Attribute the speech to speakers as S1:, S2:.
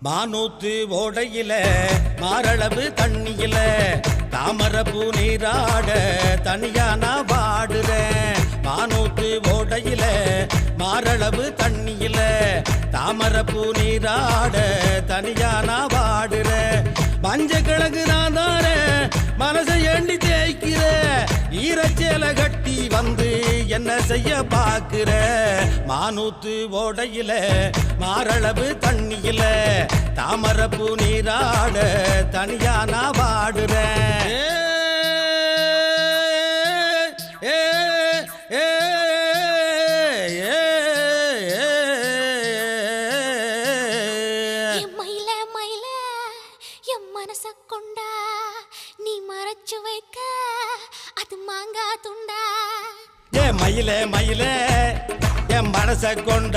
S1: மானூத்து ஓடையில மாரளவு தண்ணியில தாமரப்பூ நீராட தனியா நான் வாடுறேன். மானூத்து ஓடையில மாரளவு தண்ணியில தாமரப்பூ நீராட தனியா நான் வாடுறேன். மஞ்ச கிழங்கு நான் தார மனசை ஏண்டி தேய்க்கிற ஈரச்சேல கட்டி வந்து என்ன செய்ய பாக்குற. மானூத்து ஓடையில மாரளவு தண்ணியில தாமரப்பூ நீராட தனியா நான் வாடுறேன்.
S2: மனச கொண்டா நீ மறைச்சு வைக்க அது மாங்கா துண்டா.
S1: ஏ மயிலே மயிலே என் மனச கொண்ட